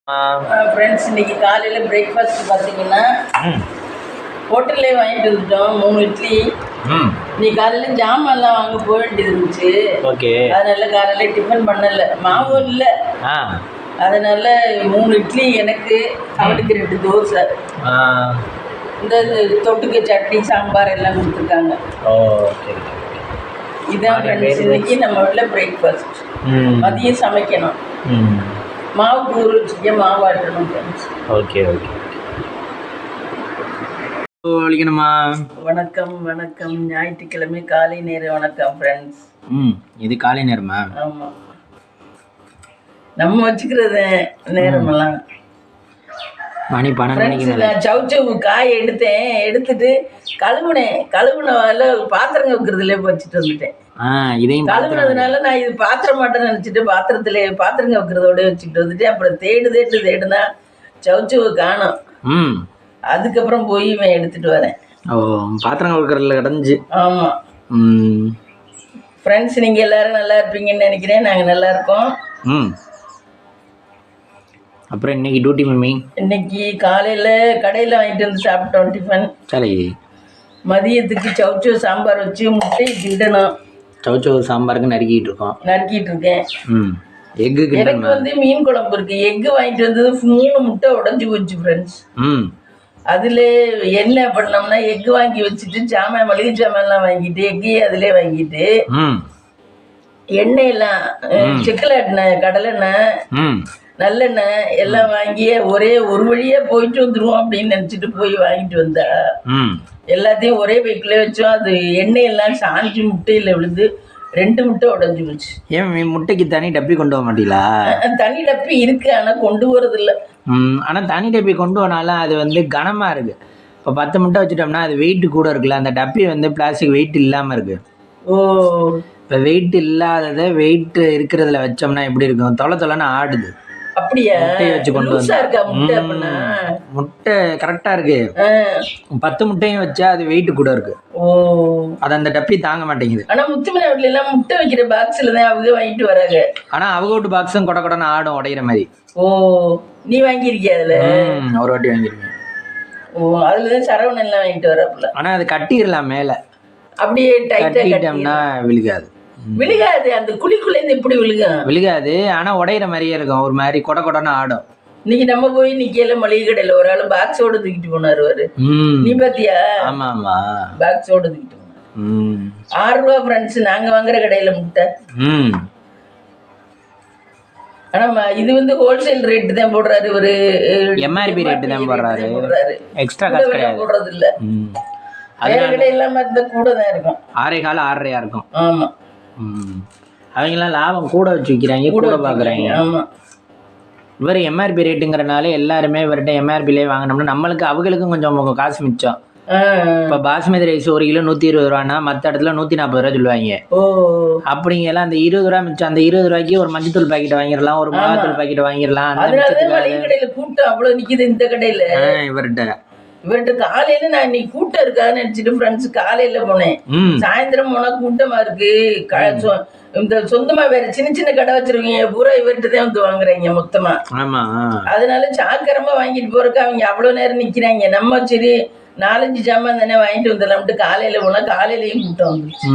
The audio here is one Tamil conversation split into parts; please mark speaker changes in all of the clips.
Speaker 1: ஃப்ரெண்ட்ஸ் இன்னைக்கு காலையில் பிரேக்ஃபாஸ்ட் பார்த்தீங்கன்னா ஹோட்டல்லே வாங்கிட்டு வந்துட்டோம் 3 இட்லி. இன்னைக்கு காலையில் ஜாமான்லாம் வாங்க போக வேண்டியது இருந்துச்சு.
Speaker 2: ஓகே.
Speaker 1: அதனால காலையில் டிஃபன் பண்ணலை, மாவும் இல்லை. அதனால 3 இட்லி எனக்கு, அவனுக்கு 2 தோசை. இந்த தொட்டுக்கு சட்னி சாம்பார் எல்லாம் கொடுத்துருக்காங்க. இதான் ஃப்ரெண்ட்ஸ் இன்னைக்கு நம்ம வீட்டில் பிரேக்ஃபாஸ்ட். மதியம் சமைக்கணும், மாவு ஊற வச்சுக்க மாவு ஆட்டணும் ஃப்ரெண்ட்ஸ்.
Speaker 2: Okay okay. வலிக்கணுமா?
Speaker 1: வணக்கம் வணக்கம், ஞாயிற்றுக்கிழமை காலை நேர வணக்கம் ஃப்ரெண்ட்ஸ்.
Speaker 2: இது காலை நேரமா?
Speaker 1: ஆமாம், நம்ம வச்சுக்கிறது நேரமெல்லாம்.
Speaker 2: மணி 12
Speaker 1: நான் சவுச்சவு காய் எடுத்துட்டு கழுவுனவால பாத்திரம் வைக்கிறதுல வச்சுட்டு வந்துட்டேன்.
Speaker 2: இதையும்
Speaker 1: கழுவுனதுனால நான் இது பாத்திரம் மாட்டேன்னு நினச்சிட்டு பாத்திரம் வைக்கிறதோட வச்சுக்கிட்டு வந்துட்டு அப்புறம் தேடுனா சவுச்சவு காணும். அதுக்கப்புறம் போய் இவன் எடுத்துட்டு வரேன்.
Speaker 2: பாத்திரம் வைக்கிறதுல கிடந்துச்சு.
Speaker 1: ஆமாம் ஃப்ரெண்ட்ஸ், நீங்கள் எல்லாரும் நல்லா இருப்பீங்கன்னு நினைக்கிறேன். நாங்கள் நல்லா இருக்கோம்.
Speaker 2: அப்புறம் இன்னைக்கு டியூட்டி மம்மி?
Speaker 1: இன்னைக்கு காலையில் கடையில் வாங்கிட்டு வந்து சாப்பிட்டோம் டிஃபன்.
Speaker 2: சரி.
Speaker 1: மதியத்துக்கு சவுச்சோ சாம்பார் வச்சு முட்டை கிண்டணும்.
Speaker 2: சவுச்சோ சாம்பாருக்கு நறுக்கிட்டு
Speaker 1: இருக்கேன்.
Speaker 2: எக்கு
Speaker 1: எனக்கு வந்து மீன் குழம்பு இருக்கு. எக்கு வாங்கிட்டு வந்தது 3 முட்டை உடஞ்சி போச்சு ஃப்ரெண்ட்ஸ். அதில் என்ன பண்ணோம்னா எக்கு வாங்கி வச்சுட்டு மளிகை சாமான்லாம் வாங்கிட்டு எக்கையே அதிலே வாங்கிட்டு எண்ணெயெல்லாம் செக்கில் எண்ணெய், கடலெண்ணெய், நல்லெண்ணெய் எல்லாம் வாங்கி ஒரு வழியா போயிட்டு வந்துருவோம் அப்படின்னு நினைச்சிட்டு போய் வாங்கிட்டு வந்தா எல்லாத்தையும் ஒரே பைக்கில் வச்சோம். அது எண்ணெயெல்லாம் சாஞ்சி முட்டையில் விழுந்து 2 முட்டை உடஞ்சி போச்சு.
Speaker 2: ஏன் முட்டைக்கு தனி டப்பி கொண்டு போக மாட்டீங்களா?
Speaker 1: தனி டப்பி இருக்கு, ஆனால் கொண்டு போறது இல்லை.
Speaker 2: ஆனால் தனி டப்பி கொண்டு போனாலும் அது வந்து கனமாக இருக்கு. இப்போ 10 முட்டை வச்சுட்டோம்னா அது வெயிட் கூட இருக்குல்ல. அந்த டப்பி வந்து பிளாஸ்டிக் வெயிட் இல்லாமல் இருக்கு. இப்போ வெயிட் இல்லாததை வெயிட் இருக்கிறதுல வச்சோம்னா எப்படி இருக்கும்? தொலைன்னு ஆடுது.
Speaker 1: அப்படியா?
Speaker 2: வச்சு கொண்டு வந்து முட்டை கரெக்டா இருக்கு. 10 முட்டையும் வச்சா அது வெயிட் கூட இருக்கு. அது அந்த டப்பி தாங்க மாட்டேங்குது.
Speaker 1: ஆனா முத்துமணி வீட்டுல எல்லாம் முட்டை வைக்கிற பாக்ஸ்ல தான் அவங்க வாங்கிட்டு வராங்க.
Speaker 2: ஆனா அவங்க வீட்டு பாக்ஸும் கொடன்னு ஆடும், உடையிற மாதிரி.
Speaker 1: நீ வாங்கியிருக்கிய? அதுல
Speaker 2: ஒரு வாட்டி வாங்கியிருக்கேன்.
Speaker 1: அதுலதான் சரவணன் எல்லாம் வாங்கிட்டு வரப்பல.
Speaker 2: ஆனா அது கட்டிடலாம் மேல,
Speaker 1: அப்படியே டைட்டா விழுகாது. அந்த குழிக்குள்ளேருந்து எப்படி விழுகாது.
Speaker 2: ஆனா உடையிற மாதிரியே இருக்கும், ஒரு மாதிரி கொடன்னு ஆடும்.
Speaker 1: இன்னைக்கு நம்ம போய் நிக்கல மளிகை கடையில ஒரு ஆளு பாக்ஸோட தூக்கிட்டு போனாரு. நீ பாத்தியா?
Speaker 2: ஆமா ஆமா,
Speaker 1: பாக்ஸோட தூக்கிட்டு போனாரு. 6 ரூபா ஃப்ரெண்ட்ஸ் நாங்க வாங்குற கடையில முட்டை. ஆனா இது வந்து ஹோல்சேல் ரேட் தான் போடுறாரு, ஒரு
Speaker 2: எம்ஆர்பி ரேட் தான் போடுறாரு, எக்ஸ்ட்ரா காசு கிடையாது
Speaker 1: போடுறது இல்ல. வேற கடையெல்லாம் இருந்தா கூட தான் இருக்கும்,
Speaker 2: 6.25 6.5 இருக்கும்.
Speaker 1: ஆமா,
Speaker 2: அவங்கெல்லாம் லாபம் கூட வச்சு விற்கிறாங்க, கூட பார்க்குறாங்க.
Speaker 1: ஆமாம்,
Speaker 2: இவர் எம்ஆர்பி ரேட்டுங்கிறனால எல்லாருமே இவர்கிட்ட எம்ஆர்பிலே வாங்கினோம்னா நம்மளுக்கு அவங்களுக்கும் கொஞ்சம் காசு மிச்சம். இப்போ பாஸ்மதி ரைஸ் 1 கிலோ 120 ரூபான்னா மற்ற இடத்துல 140 ரூபா சொல்லுவாங்க. அப்படிங்கலாம் அந்த 20 ரூபா மிச்சம். அந்த 20 ரூபாய்க்கு ஒரு மஞ்சத்தூள் பாக்கெட் வாங்கிடலாம், ஒரு மிளகாத்தூள் பாக்கெட் வாங்கிடலாம்.
Speaker 1: கூட்டம் அவ்வளோ நிற்கிது இந்த கடையில். இவர்கிட்ட காலையில நான் இன்னைக்கு கூட்டம் இருக்கான்னு நினைச்சிட்டு ஃப்ரெண்ட்ஸ் காலையில போனேன். சாயந்தரம் போனா கூட்டமா இருக்கு. இந்த சொந்தமா வேற சின்ன கடை வச்சிருக்கீங்க பூரா இவர்கிட்ட தான் வந்து வாங்குறாங்க மொத்தமா. அதனால சாக்கரமா வாங்கிட்டு போறதுக்கு அவங்க அவ்வளவு நேரம் நிக்கிறாங்க. நம்ம சரி 4-5 ஜாமான் தானே வாங்கிட்டு வந்துடலாம்ட்டு காலையில போனா காலையிலயும் கூட்டம் வந்துருச்சு.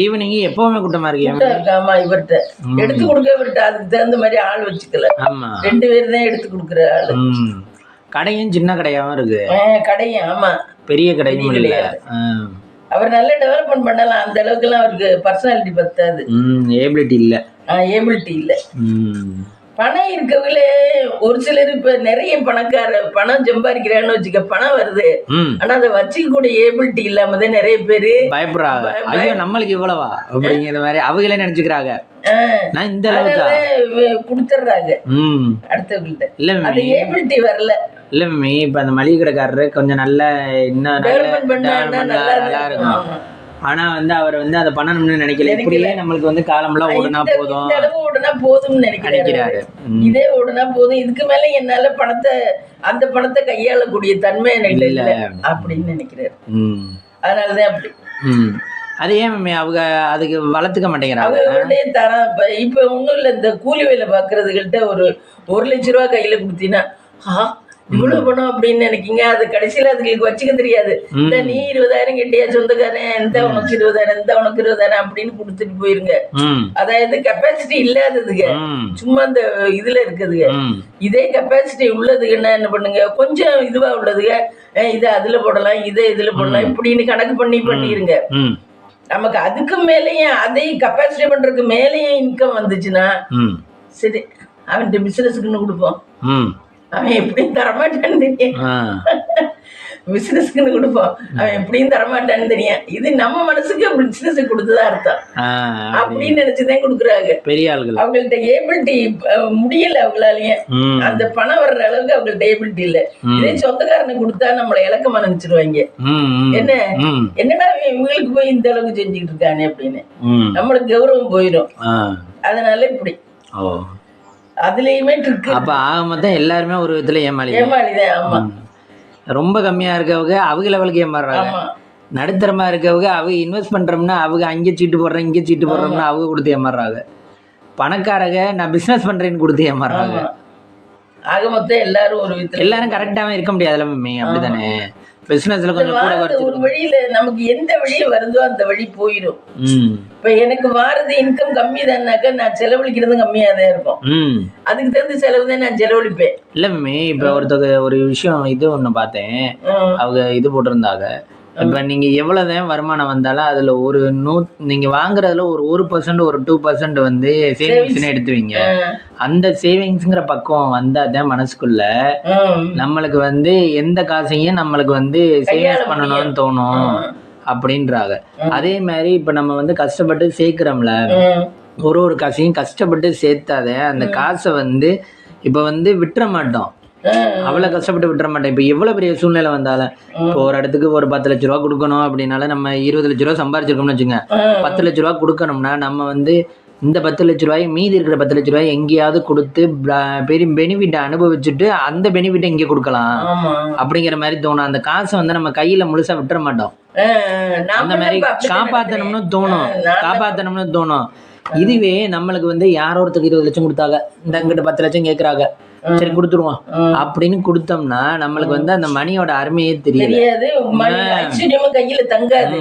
Speaker 2: ஈவினிங் எப்பவுமே கூட்டமா இருக்கு.
Speaker 1: ஆமா, இவர்கிட்ட எடுத்து கொடுக்க இவர்கிட்ட அதுக்கு தகுந்த மாதிரி ஆள் வச்சுக்கல. 2 பேர் தான் எடுத்து கொடுக்குற ஆளு.
Speaker 2: கடையும் சின்ன கடையாவும் இருக்கு.
Speaker 1: கடையும் ஆமா, பெரிய
Speaker 2: கடையும்
Speaker 1: கிடையாது. அவர் நல்ல டெவலப்மெண்ட் பண்ணலாம், அந்த அளவுக்கு எல்லாம் அவருக்கு பர்சனாலிட்டி பத்தாது,
Speaker 2: ஏபிலிட்டி
Speaker 1: இல்ல. பணம் இருக்கவங்களே ஒரு சிலர் இப்ப நிறைய பணம் சம்பாதிக்கிறான்னு வச்சுக்க, பணம் வருது, ஆனா அதை வச்சுக்கூடிய ஏபிலிட்டி இல்லாம தான் நிறைய பேரு
Speaker 2: பயப்படுறாங்க. ஐயோ நம்மளுக்கு இவ்வளவா அப்படிங்கிற மாதிரி அவங்களே நினைச்சுக்கிறாங்க. நான் இந்த அளவுக்கு
Speaker 1: கொடுத்துட்றாங்க அடுத்தவங்கள்ட்ட. இல்ல அது ஏபிலிட்டி வரல.
Speaker 2: இல்ல மம்மி, இப்ப அந்த மளிகை கடைக்காரரு கொஞ்சம் நல்ல இன்னும் நல்லா இருக்கும். ஆனா வந்து அவர் வந்து அதை பண்ணணும்னு நினைக்கல. இப்படியே நம்மளுக்கு வந்து காலம்லாம் ஓடுனா
Speaker 1: போதும்னு நினைக்கிறாரு. இதே ஓடுனா போதும், இதுக்கு மேல என்னால அந்த பணத்தை கையாளக்கூடிய தன்மை எனக்கு இல்ல அப்படின்னு நினைக்கிறாரு. அதனாலதான் அப்படி.
Speaker 2: அது ஏன் மம்மி அவங்க அதுக்கு வளர்த்துக்க மாட்டேங்கிறாங்க?
Speaker 1: அவங்கள்ட்டே தரம் இப்ப ஒண்ணும் இல்ல, இந்த கூலி வேலை பாக்குறதுகிட்ட ஒரு 1,00,000 ரூபாய் கையில கொடுத்தீங்கன்னா இவ்வளவு பணம் அப்படின்னு நினைக்கீங்க. அது கடைசியில அதுங்களுக்கு வச்சுக்க தெரியாது. இந்த நீ 20,000 கெட்டியா சொந்தக்காரன், இந்த உனக்கு 20,000, இந்த உனக்கு 20,000 அப்படின்னு கொடுத்துட்டு போயிருங்க. அதாவது கெப்பாசிட்டி இல்லாததுங்க, சும்மா இந்த இதுல இருக்குதுங்க. இதே கெப்பாசிட்டி உள்ளதுன்னா என்ன பண்ணுங்க, கொஞ்சம் இதுவா உள்ளதுங்க, இதை அதுல போடலாம், இதை இதுல போடலாம் இப்படின்னு கணக்கு பண்ணிருங்க. நமக்கு அதுக்கு மேலேயும் அதையும் கெப்பாசிட்டி பண்றதுக்கு மேலேயும் இன்கம் வந்துச்சுன்னா சரி, அவன் பிசினஸுக்குன்னு கொடுப்போம். அவன் எப்படியும் தரமாட்டான்னு தெரியும், பிசினஸ்க்குன்னு கொடுப்போம். அவன் எப்படியும் தரமாட்டான்னு தெரியும். இது நம்ம மனசுக்கு பிசினஸ் கொடுத்துதான் அர்த்தம் அப்படின்னு நினைச்சுதான் கொடுக்குறாங்க பெரிய ஆளுகள். அவங்கள்ட்ட ஏபிலிட்டி முடியல, அவங்களாலயும் அந்த பணம் வர்ற அளவுக்கு அவங்கள்ட்ட ஏபிலிட்டி இல்ல. இதே சொந்தக்காரனுக்கு கொடுத்தா நம்மளை இலக்கமா நினைச்சிருவாங்க. என்னடா இவங்களுக்கு போய் இந்த அளவுக்கு செஞ்சுக்கிட்டு இருக்கானே அப்படின்னு நம்மளுக்கு கௌரவம் போயிடும். அதனால இப்படி அதுலயுமே இருக்கு.
Speaker 2: அப்ப ஆக மொத்தம் எல்லாருமே ஒரு விதத்துல
Speaker 1: ஏமாளிதான். ஆமா,
Speaker 2: ரொம்ப கம்மியா இருக்கவங்க அவங்க லெவலுக்கு ஏமாறுறாங்க. நடுத்தரமா இருக்கவங்க அவங்க இன்வெஸ்ட் பண்றோம்னா அவங்க அங்கே சீட்டு போடுறேன் இங்கே சீட்டு போடுறோம்னா அவங்க கொடுத்து ஏமாறுறாங்க. பணக்காரங்க நான் பிசினஸ் பண்றேன்னு கொடுத்து ஏமாறுறாங்க.
Speaker 1: ஆக மொத்தம் எல்லாரும் ஒரு விதத்துல
Speaker 2: எல்லாரும் கரெக்டாவே இருக்க முடியாதுல்ல மம்மி, அப்படித்தானே? பிசினஸ்ல கொஞ்சம் கூட
Speaker 1: ஒரு வழியில நமக்கு எந்த வழியில வருதோ அந்த வழி போயிடும். இப்ப எனக்கு வாரது இன்கம் கம்மி தான்னாக்கா நான் செலவழிக்கிறது கம்மியா தான் இருக்கும். அதுக்கு தகுந்த செலவு தான் நான் செலவழிப்பேன். இல்ல
Speaker 2: மம்மி, இப்ப ஒரு விஷயம் இது ஒண்ணு பார்த்தேன். அவங்க இது போட்டிருந்தாங்க, இப்ப நீங்க எவ்வளவுதான் வருமானம் வந்தாலும் அதுல ஒரு நீங்க வாங்குறதுல ஒரு 1% ஒரு 2% வந்து சேவிங்ஸ்ன்னு எடுத்துவீங்க. அந்த சேவிங்ஸ்ங்கிற பக்கம் வந்தாதான் மனசுக்குள்ள நம்மளுக்கு வந்து எந்த காசையும் நம்மளுக்கு வந்து சேவிங்ஸ் பண்ணணும்னு தோணும் அப்படின்றாங்க. அதே மாதிரி இப்ப நம்ம வந்து கஷ்டப்பட்டு சேர்க்கிறோம்ல, ஒரு காசையும் கஷ்டப்பட்டு சேர்த்தாத அந்த காசை வந்து இப்ப வந்து விட்டுற மாட்டோம், அவ்வளவு கஷ்டப்பட்டு விட்டுற மாட்டேன். இப்ப எவ்வளவு பெரிய சூழ்நிலை வந்தாலும் இப்போ ஒரு இடத்துக்கு ஒரு 10 லட்ச ரூபா கொடுக்கணும் அப்படின்னால நம்ம 20 லட்ச ரூபா சம்பாதிச்சிருக்கோம்னு வச்சுங்க, 10 லட்ச ரூபா கொடுக்கணும்னா நம்ம வந்து இந்த 10 லட்ச ரூபாய் மீதி இருக்கிற 10 லட்ச ரூபாய் எங்கேயாவது கொடுத்து பெரிய பெனிஃபிட் அனுபவிச்சுட்டு அந்த பெனிஃபிட்டை இங்கே கொடுக்கலாம் அப்படிங்கிற மாதிரி தோணும். அந்த காசை வந்து நம்ம கையில முழுசா விட்டுற மாட்டோம். அந்த மாதிரி காப்பாத்தணும்னு தோணும். இதுவே நம்மளுக்கு வந்து யாரோ ஒருத்தருக்கு 20 லட்சம் கொடுத்தாங்க, இந்த அங்கிட்ட 10 லட்சம் கேட்கறாங்க, சரி கொடுத்துருவோம் அப்படின்னு கொடுத்தோம்னா நம்மளுக்கு வந்து அந்த மணியோட அருமையே தெரியாது.
Speaker 1: கையில தங்காது.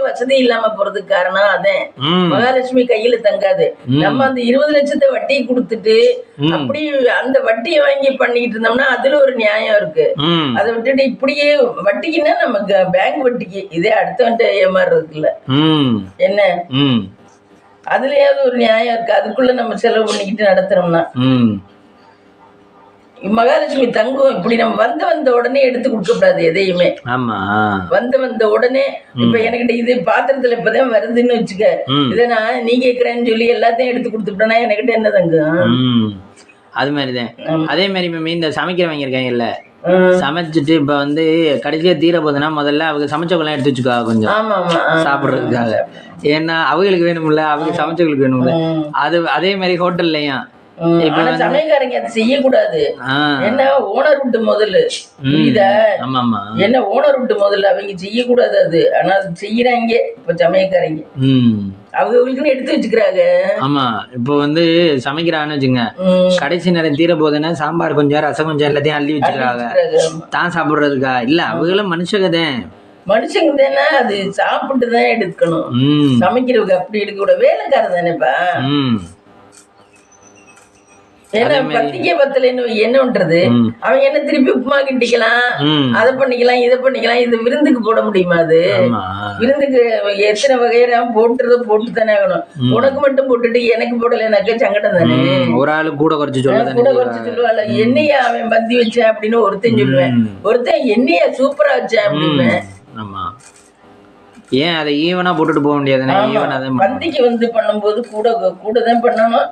Speaker 1: வசதி இல்லாம போறதுக்கு காரணம் அதான், மகாலட்சுமி கையில தங்காது. நம்ம அந்த 20 லட்சத்தை வட்டி கொடுத்துட்டு அப்படி அந்த வட்டியை வாங்கி பண்ணிட்டு இருந்தோம்னா அதுல ஒரு நியாயம் இருக்கு. அதை விட்டுட்டு இப்படியே வட்டிக்குன்னா நமக்கு பேங்க் வட்டிக்கு இதே அடுத்தவன்ட்ட ஏமாறுறதுக்கு இல்ல என்ன, அதுலயாவது ஒரு நியாயம் இருக்கு. அதுக்குள்ள நம்ம செலவு பண்ணிக்கிட்டு நடத்துறோம்னா மகாலட்சுமி தங்கம் இப்படி நம்ம வந்த உடனே எடுத்து கொடுக்க கூடாது எதையுமே. வந்த உடனே இப்ப என்கிட்ட இது பாத்திரத்துல இப்பதான் வருதுன்னு வச்சுக்க, இதை நான் நீ கேக்குறேன்னு சொல்லி எல்லாத்தையும் எடுத்து கொடுத்துட்டேன்னா என்கிட்ட என்ன தங்கம்?
Speaker 2: அது மாதிரிதான். அதே மாதிரி இந்த சமைக்கிறவங்க இருக்காங்கல்ல, சமைச்சிட்டு இப்ப வந்து கடைசியா தீர போதுன்னா முதல்ல அவங்க சமைச்சவங்களாம் எடுத்து வச்சுக்கா கொஞ்சம் சாப்பிடுறதுக்காக. ஏன்னா அவங்களுக்கு வேணும்ல, அவங்க சமைச்சவங்களுக்கு வேணும்ல. அதே மாதிரி ஹோட்டல்லையும்
Speaker 1: சமையல்காரங்க அதை செய்யக்கூடாது. என்ன ஓனர் விட்டு முதல்ல புரியுதா? என்ன ஓனர் விட்டு முதல்ல அவங்க செய்யக்கூடாது அது. ஆனா அது செய்யறாங்க இப்ப சமையல்காரங்க, அவங்களுக்குன்னு எடுத்து வச்சுக்கிறாங்க.
Speaker 2: ஆமா, இப்போ வந்து சமைக்கிறான்னு வச்சுங்க, கடைசி நேரம் தீர போதுன்னா சாம்பார் கொஞ்சம் ரசம் கொஞ்சம் எல்லாத்தையும் அள்ளி வச்சுக்கிறாங்க தான் சாப்பிடுறதுக்கா. இல்ல அவங்களும் மனுஷங்க தானே, அது சாப்பிட்டுதான் எடுக்கணும். சமைக்கிறவங்க அப்படி எடுக்க கூட வேலைக்காரர் தானேப்பா. ஏன்னா பத்திக்கே பத்தலைன்னு என்ன பண்றது? அவங்க என்ன திருப்பி உப்புமா கிண்டிக்கலாம், அதை பண்ணிக்கலாம், இதை பண்ணிக்கலாம். இது விருந்துக்கு போட முடியுமா? அது விருந்துக்கு எத்தனை வகையா போட்டு தானே ஆகணும். உனக்கு மட்டும் போட்டுட்டு எனக்கு போடலைனாக்க சங்கடம் தானே. ஒரு ஆளு கூட குறைச்சு
Speaker 1: சொல்லுவாள், என்னையா அவன் பந்தி வச்சேன் அப்படின்னு ஒருத்தன் சொல்லுவேன், ஒருத்தன் என்னையா சூப்பரா வச்சேன் அப்படின்னு.
Speaker 2: ஏன் அதை ஈவனா போட்டுட்டு போக முடியாது?
Speaker 1: பந்திக்கு வந்து பண்ணும்போது கூட தான் பண்ணணும்.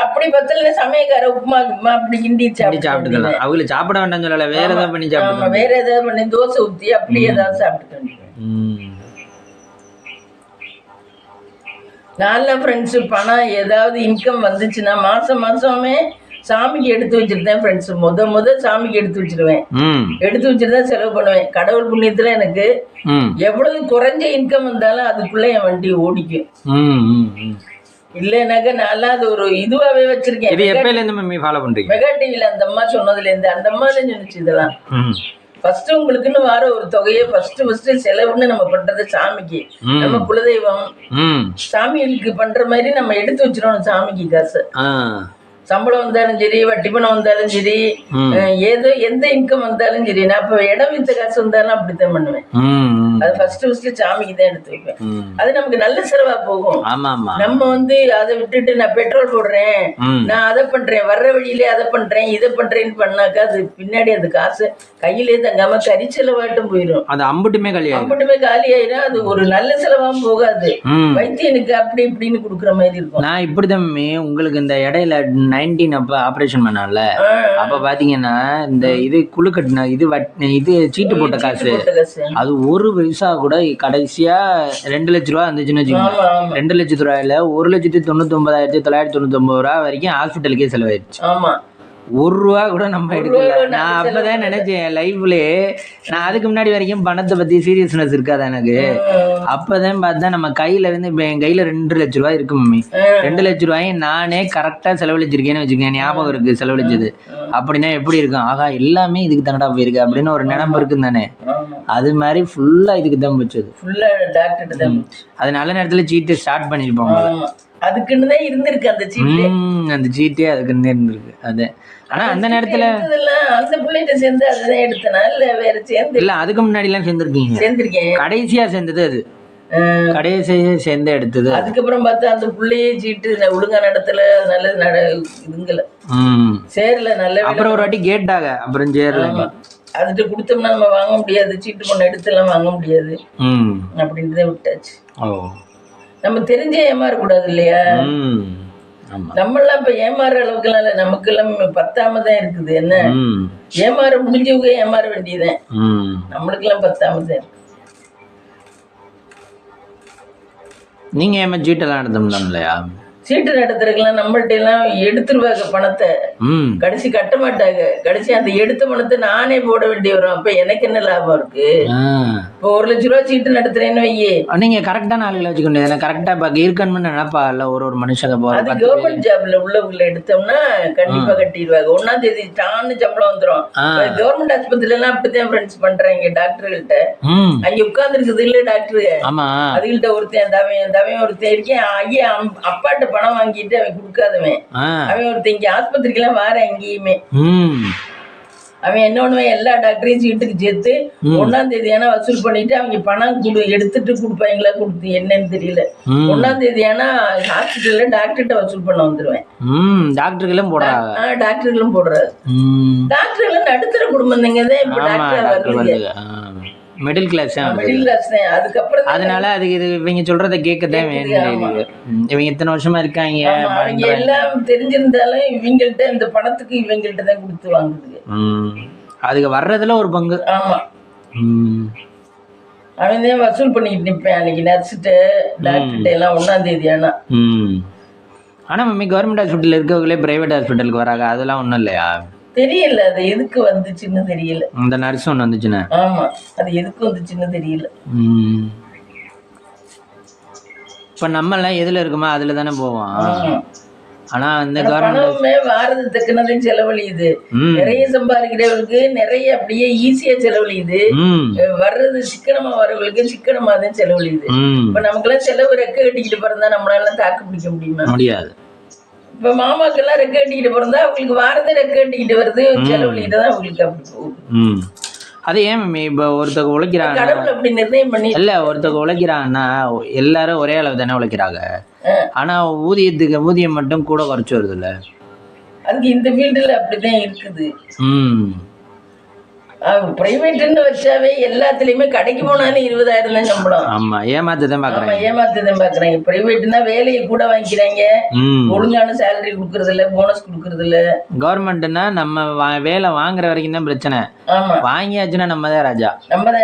Speaker 1: அப்படி பத்தல சமயக்கார உப்புமா அப்படி கிண்டி
Speaker 2: சாப்பிட்டுக்கலாம். அவங்களுக்கு சாப்பிட வேண்டாம் சொல்லல, வேற ஏதாவது பண்ணி சாப்பிடலாம்.
Speaker 1: வேற ஏதாவது பண்ணி தோசை ஊத்தி அப்படி ஏதாவது சாப்பிட்டு நல்ல ஃப்ரெண்ட்ஸ். பணம் ஏதாவது இன்கம் வந்துச்சுன்னா மாசமே சாமிக்கு எடுத்து வச்சிருந்தேன் ஃப்ரெண்ட்ஸ். முத சாமிக்கு எடுத்து வச்சிருவேன். எடுத்து வச்சுட்டு தான் செலவு பண்ணுவேன். கடவுள் புண்ணியத்துல எனக்கு எவ்வளவு குறைஞ்ச இன்கம் வந்தாலும் அதுக்குள்ள என் வண்டி ஓடிக்கும். இல்லைனாக்கா நான் அது ஒரு இதுவாவே வச்சிருக்கேன். மெகா டிவில அந்த அம்மா சொன்னதுல இருந்து அந்த அம்மா தான் சொன்னிச்சு இதெல்லாம். ஃபர்ஸ்ட் உங்களுக்குன்னு வர ஒரு தொகையை ஃபர்ஸ்ட் செலவுன்னு நம்ம பண்றது சாமிக்கு, நம்ம குலதெய்வம் சாமிகளுக்கு பண்ற மாதிரி நம்ம எடுத்து வச்சிடணும் சாமிக்கு காசு. சம்பளம் வந்தாலும் சரி, வட்டி பணம் வந்தாலும் சரி, ஏதோ எந்த இன்கம் வந்தாலும் சரி, நான் இப்ப இடம் வித்த காசு வந்தாலும் அப்படித்தான் பண்ணுவேன். அது ஃபர்ஸ்ட் சாமிக்கு தான் எடுத்து வைப்பேன். அது நமக்கு நல்ல செலவா போகும். நம்ம அதை விட்டுட்டு நான் பெட்ரோல் போடுறேன், நான் அதை பண்றேன், வர்ற வழியிலே அதை பண்றேன், இதை பண்றேன்னு பண்ணாக்கா அது பின்னாடி அந்த காசு கையிலே தங்காம கறி செலவாட்டும் போயிடும். அது அம்புட்டுமே காலி ஆயிரும். அது ஒரு நல்ல செலவாவும் போகாது. வைத்தியனுக்கு அப்படி இப்படின்னு குடுக்குற மாதிரி இருக்கும்.
Speaker 2: நான் இப்படிதான் உங்களுக்கு இந்த இடையில 19 அப்ப ஆபரேஷன் பண்ணல, அப்ப பாத்தீங்கன்னா இந்த இது குழு கட்டின இது சீட்டு போட்ட காசு அது ஒரு பைசா கூட கடைசியா 2 லட்ச ரூபா இருந்துச்சுன்னு வச்சுக்கோங்க. 2 லட்ச ரூபாயில 1,99,999 ரூபா வரைக்கும் ஹாஸ்பிட்டலுக்கே செலவாயிருச்சு. ஒரு ரூபா கூட நம்ம எடுக்கல. நான் அப்பதான் நினைச்சேன் லைஃப்லயே, நான் அதுக்கு முன்னாடி வரைக்கும் பணத்தை பத்தி சீரியஸ்னஸ் இருக்காது எனக்கு. அப்பதான் பார்த்தா நம்ம கையில இருந்து இப்ப என் கையில 2 லட்ச ரூபாய் இருக்கு மம்மி. 2 லட்ச ரூபாயும் நானே கரெக்டா செலவழிச்சிருக்கேன்னு வச்சுக்கேன். ஞாபகம் இருக்கு செலவழிச்சது. அப்படின்னா எப்படி இருக்கும், ஆகா எல்லாமே இதுக்கு தானடா போயிருக்கு அப்படின்னு ஒரு நினைப்பு இருக்குன்னு தானே. அது மாதிரி ஃபுல்லா இதுக்கு தான் போச்சது. அது நல்ல நேரத்துல சீட்டு ஸ்டார்ட் பண்ணிருப்போம்.
Speaker 1: அதுக்குன்னு தான் இருந்திருக்கு அந்த சீட்டு.
Speaker 2: அந்த சீட்டே அதுக்குன்னு இருந்திருக்கு. அது ஆனா அந்த நேரத்துல
Speaker 1: அந்த பிள்ளைகிட்ட சேர்ந்து அதுதான் எடுத்தனா இல்ல வேற சேர்ந்து
Speaker 2: இல்ல, அதுக்கு முன்னாடி எல்லாம் சேர்ந்திருக்கேன். கடைசியா சேர்ந்தது அது, கடைசியா சேர்ந்து எடுத்தது.
Speaker 1: அதுக்கப்புறம் பார்த்தா அந்த பிள்ளையே சீட்டு ஒழுங்கா நடத்தல, நல்லது இதுங்கல சேரல. நல்ல
Speaker 2: அப்புறம் ஒரு வாட்டி கேட்டாங்க, அப்புறம் சேரல.
Speaker 1: அதுட்டு கொடுத்தோம்னா நம்ம வாங்க முடியாது, சீட்டு பொண்ணு எடுத்து எல்லாம் வாங்க முடியாது அப்படின்றத விட்டாச்சு. நம்ம தெரிஞ்சே ஏமாறக்கூடாது இல்லையா. நம்மளாம் இப்ப ஏமாறுற அளவுக்கு எல்லாம் இல்ல, நமக்கு எல்லாம் 10ஆம தான் இருக்குது. என்ன ஏமாற முடிஞ்சவங்க ஏமாற வேண்டியதுதான், நம்மளுக்கு எல்லாம் 10ஆம தான் இருக்கு.
Speaker 2: நீங்க ஏமா சீட்டெல்லாம் நடத்தோம்லாம் இல்லையா?
Speaker 1: சீட்டு நடத்துறதுக்கெல்லாம் நம்மள்ட்ட எல்லாம் எடுத்துருவாங்க பணத்தை, கடைசி கட்ட மாட்டாங்க. கடைசி அந்த எடுத்த பணத்தை நானே போட வேண்டி வரும். அப்ப எனக்கு என்ன லாபம் இருக்கு? இப்போ 1 லட்ச ரூபா சீட்டு நடத்துறேன்னு வையே,
Speaker 2: நீங்க கரெக்டான ஆளுகளை வச்சுக்கொண்டு கரெக்டா இருக்கணும்னு நினைப்பா இல்ல ஒரு மனுஷங்க போற.
Speaker 1: அது கவர்மெண்ட் ஜாப்ல உள்ளவங்களை எடுத்தோம்னா கண்டிப்பா கட்டிடுவாங்க. 1ஆம் தேதி டான்னு சம்பளம் வந்துடும். கவர்மெண்ட் ஆஸ்பத்திரில எல்லாம் அப்படித்தான் ஃப்ரெண்ட்ஸ் பண்றாங்க. டாக்டர்கள்ட்ட அங்க உட்கார்ந்து இருக்குது இல்ல டாக்டரு, அதுகிட்ட ஒருத்தன் தவன் ஒருத்தன் இருக்கேன். ஐயா அப்பாட்ட பணம் வாங்கிட்டு அவன் கொடுக்காதவன், அவன் ஒருத்தன் இங்க ஆஸ்பத்திரிக்கு எல்லாம் வார எங்கேயுமே அவன் என்ன பண்ணுவான், எல்லா டாக்டரையும் சீட்டுக்கு சேர்த்து 1ஆம் தேதி ஆனா வசூல் பண்ணிட்டு அவங்க பணம் எடுத்துட்டு கொடுப்பாங்களா, கொடுத்து என்னன்னு தெரியல. 1ஆம் தேதி ஆனா ஹாஸ்பிட்டல்ல டாக்டர்கிட்ட வசூல் பண்ண வந்துருவேன்.
Speaker 2: டாக்டர்களும் போடுறாங்க.
Speaker 1: டாக்டர்களும் போடுறாரு. டாக்டர்கள் நடுத்தர குடும்பம் தான் இப்ப டாக்டர் வருது.
Speaker 2: மிடில் கிளாஸ் தான்.
Speaker 1: அதுக்கப்புறம்
Speaker 2: அதனால அதுக்கு இது இவங்க சொல்றத கேட்கதான் வேணும். இவங்க இத்தனை வருஷமா இருக்காங்க,
Speaker 1: அவங்க எல்லாம் தெரிஞ்சிருந்தாலும் இவங்கள்ட்ட இந்த பணத்துக்கு இவங்கள்ட்ட தான் கொடுத்து வாங்குது.
Speaker 2: அதுக்கு வர்றதுல ஒரு பங்கு.
Speaker 1: ஆமா, அவன் தான் வசூல் பண்ணிட்டு நிப்பேன் அன்னைக்கு நர்ஸ்கிட்ட டாக்டர்கிட்ட எல்லாம் 1ஆம் தேதி ஆனா.
Speaker 2: ஆனா மம்மி கவர்மெண்ட் ஹாஸ்பிட்டல் இருக்கவங்களே பிரைவேட் ஹாஸ்பிட்டலுக்கு வராங்க, அதெல்லாம் ஒண்ணும் இல்லையா?
Speaker 1: தெரியல அது எதுக்கு வந்துச்சுன்னு தெரியல.
Speaker 2: இந்த நர்ஸ் ஒன்று வந்துச்சுன்னா
Speaker 1: ஆமா, அது எதுக்கு வந்துச்சுன்னு தெரியல.
Speaker 2: இப்ப நம்ம எல்லாம் எதுல இருக்குமோ அதுல தானே போவோம். ஆனா இந்த
Speaker 1: பணமே வாரது தக்குனதையும் செலவழியுது. நிறைய சம்பாதிக்கிறவங்களுக்கு நிறைய அப்படியே ஈஸியா செலவழியுது. வர்றது சிக்கனமா வரவங்களுக்கு சிக்கனமா தான் செலவழியுது. இப்ப நமக்கு எல்லாம் செலவு ரெக்க கட்டிக்கிட்டு பிறந்தா நம்மளால தாக்கு பிடிக்க முடியாது. இப்ப மாமாக்கெல்லாம் ரெக்க கட்டிக்கிட்டு பிறந்தா அவங்களுக்கு வாரதே ரெக்க கட்டிக்கிட்டு வருது, செலவழிக்கிட்டு தான் அவங்களுக்கு அப்படி போகுது.
Speaker 2: அது ஏன் மம்மி இப்போ ஒருத்தங்க உழைக்கிறாங்க,
Speaker 1: கடவுள் அப்படி நிர்ணயம் பண்ணி
Speaker 2: இல்ல ஒருத்தங்க உழைக்கிறாங்கன்னா எல்லாரும் ஒரே அளவு தானே உழைக்கிறாங்க. ஆனா ஊதியம் மட்டும் கூட குறைச்சு வருது இல்ல.
Speaker 1: அதுக்கு இந்த ஃபீல்டுல அப்படிதான் இருக்குது. பிரைவேட்னு வச்சாவே எல்லாத்துலயுமே கடைக்கு போனாலும் 20,000 தான் சம்பளம்.
Speaker 2: ஆமா, ஏமாத்துதான்
Speaker 1: பாக்குறாங்க. பிரைவேட்னா வேலையை கூட வாங்கிக்கிறாங்க, ஒழுங்கான சேலரி கொடுக்கறது இல்ல, போனஸ் கொடுக்கறது இல்ல.
Speaker 2: கவர்மெண்ட்னா நம்ம வேலை வாங்குற வரைக்கும் தான் பிரச்சனை. வாங்கியாச்சுன்னா நம்ம தான் ராஜா.
Speaker 1: அவங்கள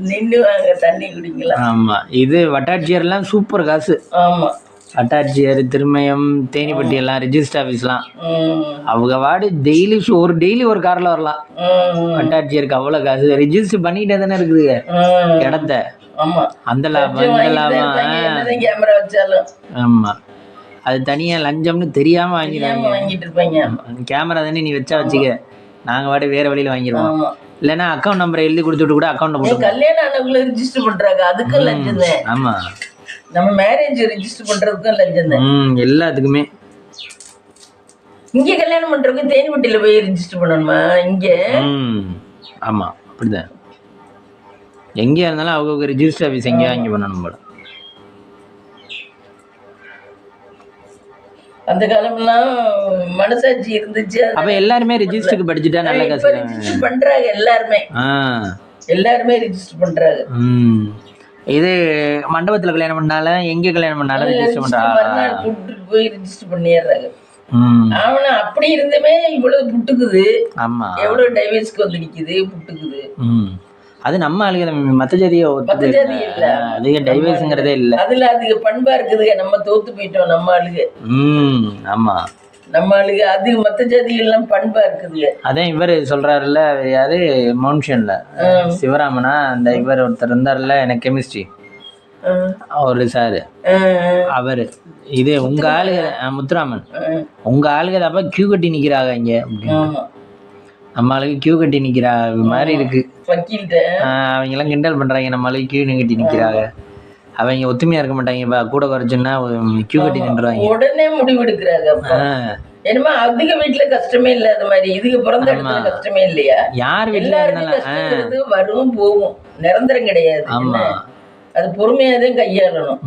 Speaker 1: நின்று வாங்க, தண்ணி குடிக்கலாம்.
Speaker 2: ஆமா, இது வட்டாட்சியர் எல்லாம் சூப்பர் காசு.
Speaker 1: ஆமா,
Speaker 2: வட்டாட்சியர், திருமயம், தேனிப்பட்டி எல்லாம் ரெஜிஸ்டர் ஆஃபீஸ்லாம் அவங்க வார்டு டெய்லி ஒரு காரில் வரலாம். வட்டாட்சியருக்கு அவ்வளோ காசு ரெஜிஸ்டர் பண்ணிக்கிட்டே தானே இருக்குது இடத்த. அந்த லாபம் இந்த லாபம்.
Speaker 1: கேமரா வச்சாலும்
Speaker 2: ஆமாம், அது தனியாக லஞ்சம்னு தெரியாமல் வாங்கிட்டு இருப்பாங்க. கேமரா தானே நீ வச்சா வச்சுக்க, நாங்கள் வாட வேறு வழியில் வாங்கிடுவோம். இல்லைன்னா அக்கௌண்ட் நம்பரை எழுதி கொடுத்துட்டு கூட அக்கௌண்ட் போட்டு
Speaker 1: கல்யாணம் ஆனவங்களை ரெஜிஸ்டர் பண்றாங்க, அதுக்கும் லஞ்சம் தான்.
Speaker 2: ஆமாம்,
Speaker 1: நம்ம மேரேஜ் ரெஜிஸ்டர் பண்றதுக்கும் லஞ்சம் தான்.
Speaker 2: எல்லாத்துக்குமே.
Speaker 1: இங்க கல்யாணம் பண்றவங்க தேனிப்பட்டியில போய் ரெஜிஸ்டர் பண்ணணுமா இங்க?
Speaker 2: ஆமாம், அப்படிதான். எங்கேயா இருந்தாலும் அவங்க ரெஜிஸ்டர் ஆஃபீஸ் எங்கேயா இங்கே பண்ணணும் போல.
Speaker 1: அந்த காலம்லாம் மனசாட்சி இருந்துச்சு.
Speaker 2: அப்ப எல்லாருமே ரெஜிஸ்டருக்கு படிச்சுட்டா நல்ல காசு
Speaker 1: பண்றாங்க. எல்லாருமே ரெஜிஸ்டர் பண்றாங்க.
Speaker 2: இது மண்டபத்துல கல்யாணம் பண்ணாலும் எங்க கல்யாணம் பண்ணாலும் ரெஜிஸ்டர் பண்றாங்க.
Speaker 1: கூட்டிட்டு போய் ரெஜிஸ்டர் பண்ணிடுறாங்க. ஆனா அப்படி இருந்துமே இவ்வளவு புட்டுக்குது.
Speaker 2: ஆமா,
Speaker 1: எவ்வளவு டைவர்ஸ்க்கு வந்து நிக்குது, புட்டுக்குது.
Speaker 2: அது நம்ம ஆளுக, மத்த ஜாதிய அதிக டைவர்ஸ்ங்கிறதே இல்ல.
Speaker 1: அதுல அதிக பண்பா இருக்குது. நம்ம தோத்து போயிட்டோம் நம்ம ஆளுக.
Speaker 2: ஆமா,
Speaker 1: நம்ம ஆளுக அது மத்த ஜாதிகள் எல்லாம் பண்பா இருக்குது.
Speaker 2: அதான் இவர் சொல்றாருல்ல, யாரு மவுன்ஷன்ல சிவராமனா, அந்த இவர் ஒருத்தர் இருந்தாருல்ல எனக்கு கெமிஸ்ட்ரி அவரு சாரு, அவரு இது உங்க ஆளுக முத்துராமன், உங்க ஆளுக அப்ப கியூ கட்டி நிக்கிறாங்க இங்க அப்படின்னு. நம்ம ஆளுக்கு கியூ கட்டி நிக்கிறா மாதிரி இருக்கு. அவங்க எல்லாம் கிண்டல் பண்றாங்க, நம்ம ஆளுக்கு கியூ கட்டி நிக்கிறாங்க. அவங்க ஒத்துமையா இருக்க மாட்டாங்க, கூட குறைச்சுன்னா கியூ கட்டி நின்றுவாங்க.
Speaker 1: உடனே முடிவு எடுக்கிறாங்க. என்னமா அதிக வீட்டுல கஷ்டமே இல்ல, அது மாதிரி இதுக்கு பிறந்த இடத்துல கஷ்டமே இல்லையா?
Speaker 2: யார்
Speaker 1: வீட்டுல வரும் போகும், நிரந்தரம் கிடையாது.
Speaker 2: ஆமா,
Speaker 1: அது பொறுமையாதான் கையாளணும்.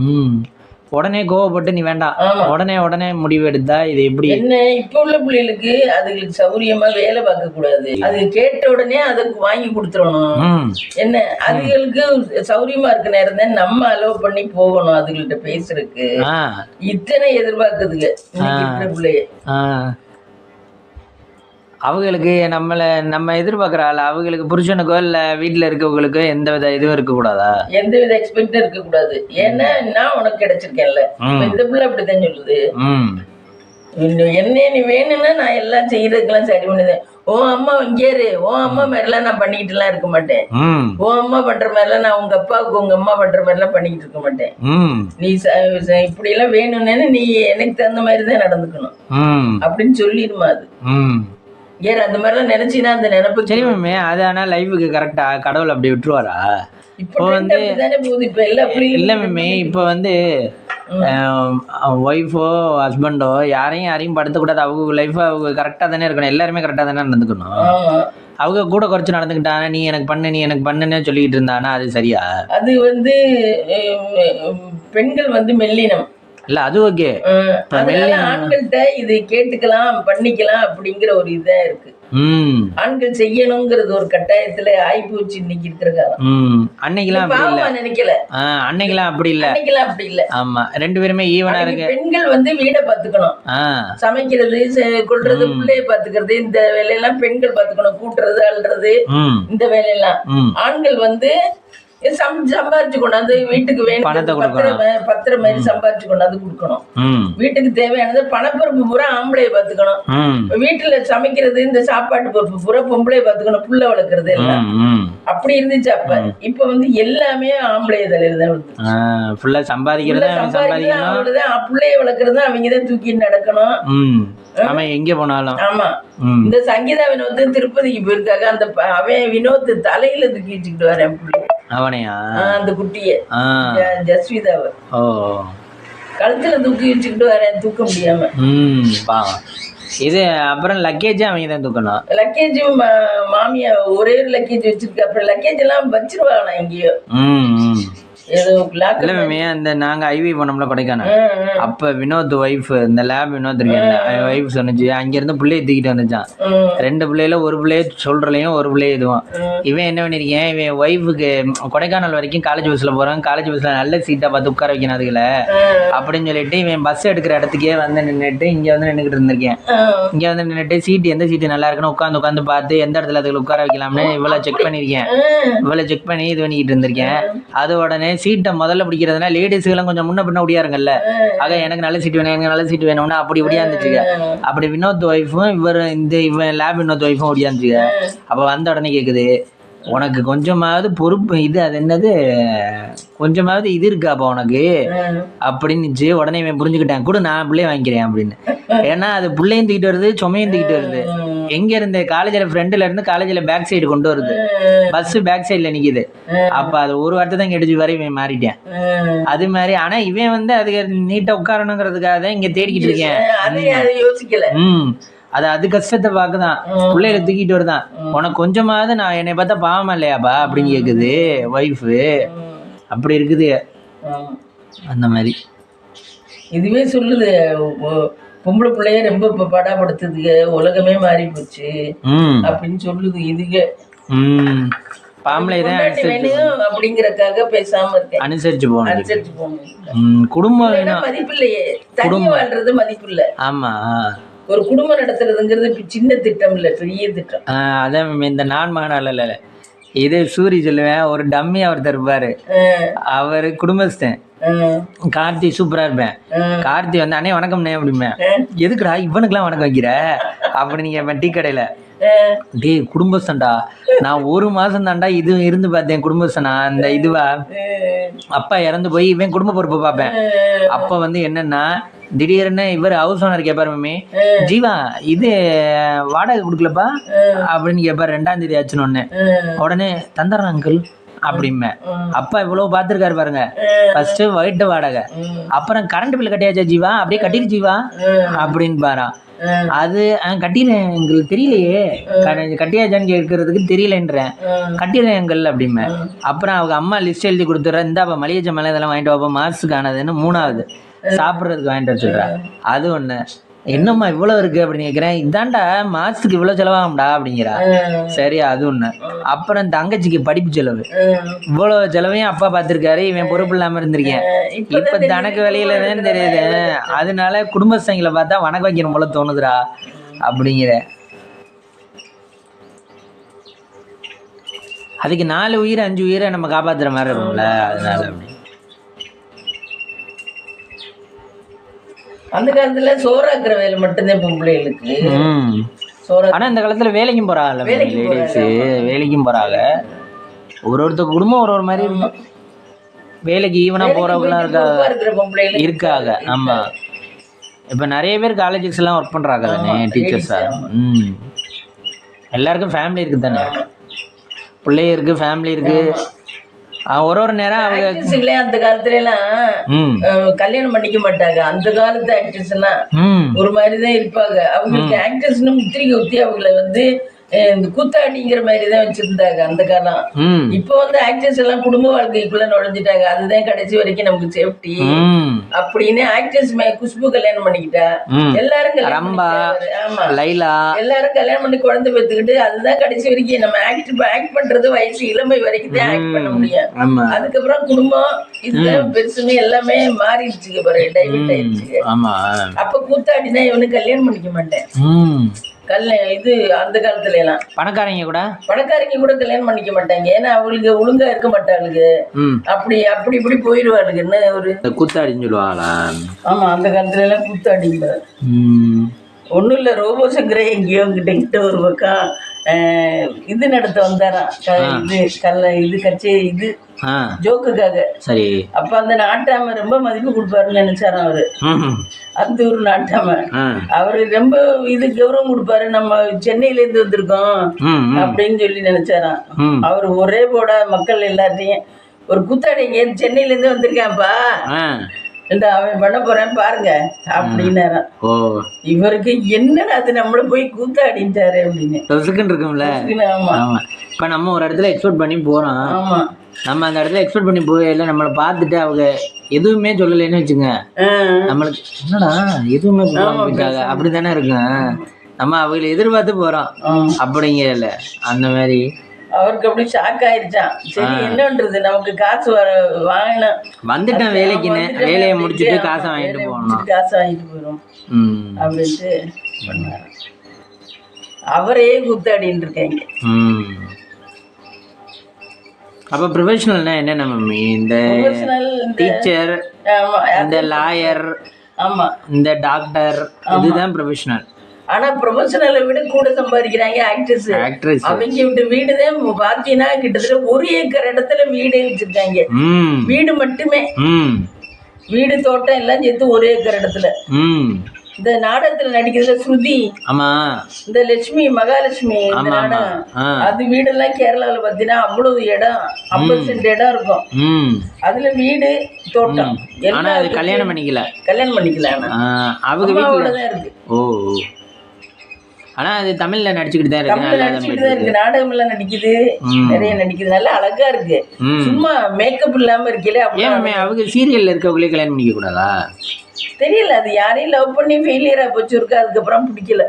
Speaker 2: உடனே கோவப்பட்டு நீ வேண்டாம், உடனே முடிவு எடுத்தா இது எப்படி?
Speaker 1: என்ன இப்ப உள்ள பிள்ளைகளுக்கு அதுகளுக்கு சௌரியமா வேலை பார்க்க கூடாது. அது கேட்ட உடனே அதுக்கு வாங்கி கொடுத்துடணும். என்ன அதுகளுக்கு சௌரியமா இருக்க நேரம் தான் நம்ம அலோவ் பண்ணி போகணும். அதுகள்கிட்ட பேசுறதுக்கு இத்தனை எதிர்பார்க்குதுங்க பிள்ளைய. அவங்களுக்கு
Speaker 2: நம்ம எதிர்பார்க்குற ஆள் அவங்களுக்கு புருஷனுக்கோ இல்லை வீட்டில் இருக்கவங்களுக்கு எந்த வித இதுவும் இருக்கக்கூடாதா?
Speaker 1: எந்த வித எக்ஸ்பெக்டும் இருக்கக்கூடாது. ஏன்னா நான் உனக்கு கிடைச்சிருக்கேன்ல, இந்த பிள்ளை அப்படித்தான் சொல்லுது. என்ன நீ வேணும்னா நான் எல்லாம் செய்யறதுக்கெல்லாம் சரி பண்ணுதேன். ஓ அம்மா இங்கேரு, ஓ அம்மா மாதிரிலாம் நான் பண்ணிக்கிட்டு எல்லாம் இருக்க மாட்டேன். ஓ அம்மா பண்ற மாதிரிலாம் நான் உங்க அப்பாவுக்கு உங்க அம்மா பண்ற மாதிரிலாம் பண்ணிக்கிட்டு இருக்க மாட்டேன். நீ இப்படி எல்லாம் வேணும்னு நீ எனக்கு தகுந்த மாதிரி தான் நடந்துக்கணும் அப்படின்னு சொல்லிடுமா. அது ஏன் அந்த மாதிரிலாம் நினைச்சினா அந்த நினைப்பு
Speaker 2: சரி மேமே. அது ஆனால் லைஃபுக்கு கரெக்டா கடவுள் அப்படி விட்டுருவாரா?
Speaker 1: இப்போ வந்து இப்போ
Speaker 2: இல்லை மேமே, இப்போ வந்து ஒய்ஃபோ ஹஸ்பண்டோ யாரையும் படுத்தக்கூடாது. அவங்க லைஃப் அவங்க கரெக்டாக தானே இருக்கணும், எல்லாருமே கரெக்டாக தானே நடந்துக்கணும். அவங்க கூட குறைச்சி நடந்துக்கிட்டானா நீ எனக்கு பண்ணுன்னு சொல்லிக்கிட்டு இருந்தானா அது சரியா?
Speaker 1: அது வந்து பெண்கள் வந்து மெல்லினம்
Speaker 2: இல்ல, அது ஓகே.
Speaker 1: ஆண்கள்கிட்ட இது கேட்டுக்கலாம் பண்ணிக்கலாம் அப்படிங்கிற ஒரு இதா இருக்கு. ஆண்கள் செய்யணுங்கிறது ஒரு கட்டாயத்துல ஆயிப்போச்சு இன்னைக்கு இருக்கிற காலம்.
Speaker 2: அன்னைக்கெல்லாம்
Speaker 1: நினைக்கல,
Speaker 2: அன்னைக்கெல்லாம் அப்படி இல்ல. ஆமா, ரெண்டு பேருமே ஈவனா இருக்கு.
Speaker 1: பெண்கள் வந்து வீடை பாத்துக்கணும், சமைக்கிறது கொள்றது, பிள்ளைய பாத்துக்கிறது, இந்த வேலையெல்லாம் பெண்கள் பாத்துக்கணும். கூட்டுறது அல்றது இந்த வேலையெல்லாம். ஆண்கள் வந்து சம்பாரிச்சு கொண்டாந்து வீட்டுக்கு வேணும் பத்திரம் மாதிரி சம்பாரிச்சு கொண்டாந்து கொடுக்கணும். வீட்டுக்கு தேவையானது பணப்பொறுப்பு பூரா ஆம்பளைய பாத்துக்கணும். வீட்டுல சமைக்கிறது இந்த சாப்பாட்டு பொறுப்பு பூரா பொம்பளைய பாத்துக்கணும். புள்ள வளர்க்கறது எல்லாம் அப்படி இருந்துச்சு அப்ப. இப்ப வந்து எல்லாமே ஆம்பளைய தலையில தான்
Speaker 2: சம்பாதிக்கிறது.
Speaker 1: பிள்ளைய வளர்க்கறது அவங்கதான் தூக்கிட்டு நடக்கணும்.
Speaker 2: அவன் எங்க போனாலும்.
Speaker 1: ஆமா, இந்த சங்கீதா வினோத் திருப்பதிக்கு போயிருக்காங்க. அந்த அவன் வினோத் தலையில தூக்கி வச்சுக்கிட்டு வரேன்
Speaker 2: அவனையா,
Speaker 1: அந்த குட்டிய ஜஸ்விதாவ கழுத்துல தூக்கி வச்சுக்கிட்டு வரேன், தூக்க முடியாம.
Speaker 2: இது அப்புறம் லக்கேஜ் அவங்க தான் தூக்கணும்.
Speaker 1: லக்கேஜ் மாமியா ஒரே ஒரு லக்கேஜ் வச்சிருக்க. அப்புறம் லக்கேஜ் எல்லாம் வச்சிருவாங்க எங்கேயோ.
Speaker 2: அந்த நாங்க ஐவி போனோம்ல கொடைக்கானல், அப்ப வினோத் ஒய்ஃப், இந்த லேப் வினோத் இருக்கேன் ஒய்ஃப் சொன்னிச்சு, அங்க இருந்து பிள்ளைய தூக்கிட்டு வந்துச்சான். ரெண்டு பிள்ளையில ஒரு பிள்ளைய சொல்றலையும் ஒரு பிள்ளைய இதுவும். இவன் என்ன பண்ணிருக்கேன், இவன் ஒய்ஃபுக்கு கொடைக்கானல் வரைக்கும் காலேஜ் பஸ்ல போறான், காலேஜ் பஸ்ல நல்ல சீட்டா பார்த்து உட்கார வைக்கணும் அதுல அப்படின்னு சொல்லிட்டு இவன் பஸ் எடுக்கிற இடத்துக்கே வந்து நின்றுட்டு இங்க வந்து நின்றுட்டு இருந்திருக்கேன். இங்க வந்து நின்றுட்டு சீட்டு எந்த சீட்டு நல்லா இருக்குன்னு உட்காந்து பார்த்து எந்த இடத்துல அதுல உட்கார வைக்கலாம்னு இவ்வளவு செக் பண்ணிருக்கேன். இவ்வளவு செக் பண்ணி இது பண்ணிக்கிட்டு இருந்திருக்கேன். அது உடனே சீட்டை முதல்ல பிடிக்கிறதுனா லேடிஸ்க்கெல்லாம் கொஞ்சம் முன்ன பின்ன ஒடியாருங்கல்ல. ஆக எனக்கு நல்ல சீட் வேணும், எனக்கு நல்ல சீட் வேணும்னா அப்படி ஒடியாந்துச்சுங்க. அப்படி வினோத் ஒய்ஃபும் இவன் லேப் வினோத் ஒய்ஃபும் ஒடியாந்துச்சுங்க. அப்போ வந்த உடனே கேட்குது, உனக்கு கொஞ்சமாவது பொறுப்பு இது அது என்னது கொஞ்சமாவது இது இருக்காப்பா உனக்கு அப்படின்னுச்சு. உடனே இவன் புரிஞ்சுக்கிட்டேன், கூட நான் பிள்ளைய வாங்கிக்கிறேன் அப்படின்னு. ஏன்னா அது பிள்ளையும் தூக்கிட்டு வருது, சுமையும் தூக்கிட்டு வருது. எங்க இருந்து காலேஜில் ஃப்ரெண்டுல இருந்து காலேஜில் பேக் சைடு கொண்டு வருது, பஸ் பேக் சைடில் நிக்குது. அப்ப அது ஒரு வார்த்தை தான் கெடுச்சு வரை இவன் மாறிட்டேன். அது மாதிரி ஆனா இவன் வந்து அதுக்கு நீட்டா உட்காரணுங்கிறதுக்காக தான் இங்க தேடிக்கிட்டு இருக்கேன். அது கஷ்டத்தை பாக்குதான், பிள்ளைகளை தூக்கிட்டு வருதான். உனக்கு கொஞ்சமாவது நான் என்னை பார்த்தா பாவமா இல்லையாப்பா அப்படின்னு கேக்குது ஒய்ஃபு. அப்படி இருக்குது அந்த மாதிரி.
Speaker 1: இதுவே சொல்லுது, பொம்பளை பிள்ளைய ரொம்ப படாப்படுத்துதுங்க, உலகமே மாறி போச்சு அப்படின்னு சொல்லுது. இதுக்கு அப்படிங்கறதுக்காக பேசாம இருக்கேன்.
Speaker 2: அனுசரிச்சு போகணும். குடும்பம்
Speaker 1: மதிப்பு இல்லையே, தனி வாழ்றது மதிப்பு இல்ல.
Speaker 2: ஆமா,
Speaker 1: ஒரு குடும்பம் நடத்துறதுங்கிறது சின்ன திட்டம் இல்ல, பெரிய திட்டம்.
Speaker 2: அதான் இந்த நான் மகனால இல்ல, இதே சூரி சொல்லுவேன். ஒரு டம்மி அவர் தருப்பாரு, அவரு குடும்பஸ்தன். கார்த்தி சூப்பரா இருப்பேன். கார்த்தி வந்து அண்ணே வணக்கம்ண்ணே அப்படிம்பேன். எதுக்குடா இவனுக்குலாம் வணக்கம் வைக்கிற அப்படின்னு கேட்பேன் டீ கடையில. டேய் குடும்பஸ்தன்டா, நான் ஒரு மாசம் தான்டா இது இருந்து பார்த்தேன் குடும்பஸ்தனா. அந்த இதுவா அப்பா இறந்து போய் இவன் குடும்ப பொறுப்பு பார்ப்பேன். அப்ப வந்து என்னன்னா திடீர்னு இவர் ஹவுஸ் ஓனர் கேட்பாரு, மம்மி ஜீவா இது வாடகை கொடுக்கலப்பா அப்படின்னு கேட்பாரு. 2ஆம் தேதி ஆச்சுன்னு உடனே தந்துடுறேன் அங்கிள் அப்படிமே. அப்பா இவ்வளவு பாத்துருக்காரு பாருங்க. ஃபர்ஸ்ட் ஒயிட் வாடகை, அப்புறம் கரண்ட் பில் கட்டியாச்சா ஜீவா, அப்படியே கட்டிடு ஜீவா அப்படின்னு பாரா. அது கட்டிடுறேன் எங்களுக்கு தெரியலையே, கட்டியாச்சான்னு கேட்கறதுக்கு தெரியலன்றேன். கட்டிடுறேன் எங்கள் அப்படிமே. அப்புறம் அவங்க அம்மா லிஸ்ட் எழுதி கொடுத்துட்றேன், இந்தாப்பா மளிகை ஜாமான் இதெல்லாம் வாங்கிட்டு வாப்பா மாசுக்கு ஆனதுன்னு. 3வது சாப்பிட்றதுக்கு வாங்கிட்டு வர சொல்றேன். அது ஒண்ணு. என்னம்மா இவ்வளவு இருக்கு அப்படின்னு கேட்கிறேன். இதாண்டா மாசத்துக்கு இவ்வளவு செலவாகும்டா அப்படிங்கிறா. சரி அது ஒண்ணு. அப்புறம் தங்கச்சிக்கு படிப்பு செலவு, இவ்வளவு செலவையும் அப்பா பார்த்திருக்காரு, இவன் பொறுப்பு இல்லாம இருந்திருக்கேன். இப்ப தனக்கு வெளியிலதான் தெரியுது. அதனால குடும்பஸ்தங்களை பார்த்தா வணக்கம் வைக்கணும் போல தோணுதுடா அப்படிங்கிற. அதுக்கு 4 உயிர் 5 உயிரை நம்ம காப்பாத்துற மாதிரி இருக்கும்ல, அதனால அப்படி.
Speaker 1: அந்த காலத்துல சோறாக்குற வேலை மட்டும்தான் பொம்பளைகளுக்கு.
Speaker 2: ஆனா இந்த காலத்துல வேலைக்கும் போறாங்கல்ல லேடிஸ், வேலைக்கும் போறாங்க. ஒருத்தர் குடும்பம் ஒரு மாதிரி இருக்கும். வேலைக்கு ஈவனா போறவங்களாம் இருக்காங்க. ஆமா, இப்ப நிறைய பேர் காலேஜஸ் எல்லாம் ஒர்க் பண்றாங்க தானே டீச்சர்ஸா. எல்லாருக்கும் ஃபேமிலி இருக்கு தானே, பிள்ளைய இருக்கு, ஃபேமிலி இருக்கு. ஒரு நேரம் அவங்க
Speaker 1: அந்த காலத்துல எல்லாம் கல்யாணம் பண்ணிக்க மாட்டாங்க. அந்த காலத்து ஆக்டர்ஸ் எல்லாம் ஒரு மாதிரிதான் இருப்பாங்க. அவங்களுக்கு ஆக்டர்ஸ்னு முத்திரிக்கை ஊத்தி அவங்களை வந்து இந்த கூத்தாடிங்கிற மாதிரிதான் வச்சிருந்தாங்க அந்த காலம். இப்போ வந்து ஆக்டர்ஸ் எல்லாம் குடும்ப வாழ்க்கைக்குள்ள நுழைஞ்சிட்டாங்க. அதுதான் கடைசி வரைக்கும் நமக்கு சேஃப்டி அப்படின்னு. ஆக்டர்ஸ் குஷ்பு கல்யாணம் பண்ணிக்கிட்டா, எல்லாரும் எல்லாரும் கல்யாணம் பண்ணி குழந்தை பெற்றுக்கிட்டு, அதுதான் கடைசி வரைக்கும் நம்ம ஆக்ட் பண்றது வயசு இளமை வரைக்கும் தான் ஆக்ட் பண்ண முடியும். அதுக்கப்புறம் குடும்பம் இதுதான் பெருசுன்னு எல்லாமே மாறிடுச்சுங்க பாரு, டைவர்ட் ஆயிடுச்சு. அப்ப கூத்தாடினா இவனுக்கு கல்யாணம் பண்ணிக்க மாட்டேன். இது அந்த காலத்துல எல்லாம் பணக்காரங்க கூட கல்யாணம் பண்ணிக்க மாட்டாங்க. ஏன்னா அவங்களுக்கு ஒழுங்கா இருக்க மாட்டாளுங்க. அப்படி இப்படி போயிடுவாளுங்கன்னு ஒரு
Speaker 2: கூத்தாடின்னு சொல்லுவாங்களா.
Speaker 1: ஆமா, அந்த காலத்துல எல்லாம் கூத்தாடி ஒண்ணும் இல்ல. ரோபோ சங்கரே எங்கேயோ கிட்ட ஒரு பக்கம் இது நடத்த வந்தாராம். இது கட்சி இது ஜோக்குக்காக. சரி. அப்ப அந்த நாட்டாம ரொம்ப மதிப்பு கொடுப்பாருன்னு நினைச்சாராம் அவரு. அந்த ஒரு நாட்டாம அவரு ரொம்ப இது கௌரவம் கொடுப்பாரு. நம்ம சென்னையில இருந்து வந்திருக்கோம் அப்படின்னு சொல்லி நினைச்சாராம். அவரு ஒரே போட மக்கள் எல்லாத்தையும் ஒரு கூத்தாடி சென்னையில இருந்து வந்திருக்கான்ப்பா, அவன் பண்ண போறேன் பாருங்க அப்படின்னாராம். இவருக்கு என்னடா அது நம்மள போய் கூத்தாடிட்டாரு அப்படின்னு
Speaker 2: இருக்கும்ல. இப்ப நம்ம ஒரு இடத்துல எக்ஸ்பெக்ட் பண்ணி போறோம். நம்ம அந்த இடத்துல எக்ஸ்பெக்ட் பண்ணி போயில நம்மளை பார்த்துட்டு அவங்க எதுவுமே சொல்லலைன்னு வச்சுங்க, நம்மளுக்கு என்னடா எதுவுமே போறாங்க அப்படித்தானே இருக்கு. நம்ம அவங்களை எதிர்பார்த்து போறோம் அப்படிங்கல. அந்த மாதிரி
Speaker 1: அவருக்கு அப்படி ஷாக் ஆயிடுச்சான். சரி என்னன்றது, நமக்கு காசு வாங்கினா வந்துட்டேன்
Speaker 2: வேலைக்குன்னு, வேலையை முடிச்சுட்டு காசை வாங்கிட்டு
Speaker 1: போயிடும் அப்படின்ட்டு பண்ணாரு. அவரே கூத்தாடின்னு இருக்காங்க.
Speaker 2: அப்ப ப்ரொஃபஷனல்னா என்னென்ன மம்மி? இந்த டீச்சர், இந்த லாயர்,
Speaker 1: ஆமா,
Speaker 2: இந்த டாக்டர், இதுதான் ப்ரொஃபஷனல்.
Speaker 1: ஆனா ப்ரொஃபஷனலை விட கூட சம்பாதிக்கிறாங்க ஆக்ட்ரஸ். அவங்க வீடுதான் பாத்தீங்கன்னா கிட்டத்தட்ட 1 ஏக்கர் இடத்துல வீடே வச்சிருக்காங்க. வீடு மட்டுமே, வீடு தோட்டம் எல்லாம் சேர்த்து 1 ஏக்கர் இடத்துல. இந்த நாடகத்துல நடிக்கிறதுல ஸ்ருதி,
Speaker 2: ஆமா,
Speaker 1: இந்த லட்சுமி, மகாலட்சுமி, இந்த நாடகம், அது வீடெல்லாம் கேரளால பாத்தீங்கன்னா அவ்வளவு இடம், 50 சென்ட் இடம் இருக்கும். அதுல வீடு தோட்டம்.
Speaker 2: ஆனா அது கல்யாணம் பண்ணிக்கல.
Speaker 1: அவங்க வீட்டுல தான் இருக்கு.
Speaker 2: ஓ, ஆனா அது தமிழ்ல நடிச்சுக்கிட்டு தான்
Speaker 1: இருக்கு. நாடகம் எல்லாம் நடிக்குது, நிறைய நடிக்குது, நல்லா அழகா இருக்கு. சும்மா மேக்கப் இல்லாம இருக்கல.
Speaker 2: அவங்க சீரியல்ல இருக்கவங்களே கல்யாணம் பண்ணிக்க கூடாதா?
Speaker 1: தெரியல, அது யாரையும் லவ் பண்ணி ஃபெயிலியரா போச்சு இருக்கு, அதுக்கப்புறம் பிடிக்கல.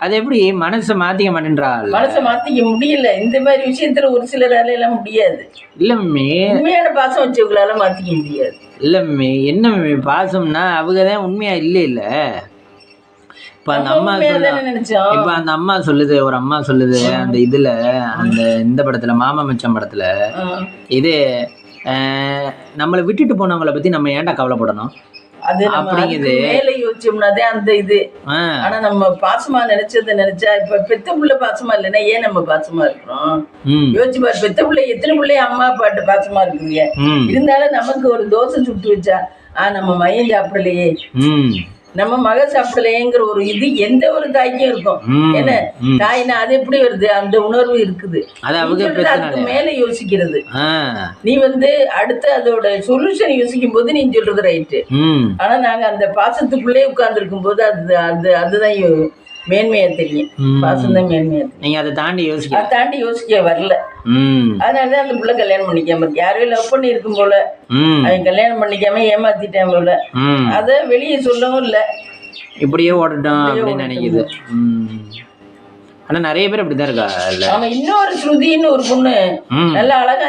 Speaker 2: அது எப்படி மனசை மாத்திக்க மாட்டேன்றாள்?
Speaker 1: மனசை மாத்திக்க முடியல. இந்த மாதிரி விஷயத்துல ஒரு சிலரால எல்லாம் முடியாது.
Speaker 2: இல்ல மம்மி,
Speaker 1: உண்மையான பாசம் வச்சவங்களால மாத்திக்க முடியாது.
Speaker 2: இல்ல மம்மி, என்ன மம்மி பாசம்னா அவங்கதான் உண்மையா இல்ல. இப்ப அந்த அம்மா சொல்லுது, ஒரு அம்மா சொல்லுது அந்த இதுல, அந்த இந்த படத்துல, மாமா மச்சான் படத்துல, இது நம்மளை விட்டுட்டு போனவங்களை பத்தி நம்ம ஏன்டா கவலைப்படணும்?
Speaker 1: அது மேல யோசிச்சோம்னாதே அந்த இது. ஆனா நம்ம பாசமா நினைச்சா, இப்ப பெத்த புள்ள பாசமா இல்லைன்னா ஏன் நம்ம பாசமா இருக்கிறோம்? யோசிச்சு பாரு, பெத்த பிள்ளை எத்தனை பிள்ளைய அம்மா அப்பாட்டு பாசமா இருக்குங்க. இருந்தாலும் நமக்கு ஒரு தோசை சுட்டு வச்சா, நம்ம மையம் சாப்பிடலையே, நம்ம மக சாப்பிடலையேங்கிற ஒரு இது எந்த ஒரு தாய்க்கும் இருக்கும். என்ன தாய்னா அது எப்படி வருது? அந்த உணர்வு இருக்குது. அதுக்கு மேல யோசிக்கிறது. நீ அடுத்து அதோட சொல்யூஷன் யோசிக்கும் போது நீ சொல்றது ரைட்டு. ஆனா நாங்க அந்த பாசத்துக்குள்ளே உட்கார்ந்து இருக்கும் போது அதுதான் மேன்மையா தெரியும். பாசம் தான் மேன்மையா தெரியும்.
Speaker 2: நீங்க அதை
Speaker 1: தாண்டி யோசிக்க வரல. அதனாலதான் அந்த புள்ள கல்யாணம் பண்ணிக்காம இருக்கு. யாரையும் லவ் பண்ணி இருக்கும் போல, அவன் கல்யாணம் பண்ணிக்காம ஏமாத்திட்டேன் போல, அத வெளியே சொல்லவும் இல்ல,
Speaker 2: இப்படியே ஓடட்டும் அப்படின்னு நினைக்குது. ஆனா நிறைய பேர் அப்படிதான் இருக்கா.
Speaker 1: ஆமா, இன்னொரு ஸ்ருதின்னு ஒரு பொண்ணு நல்ல அழகா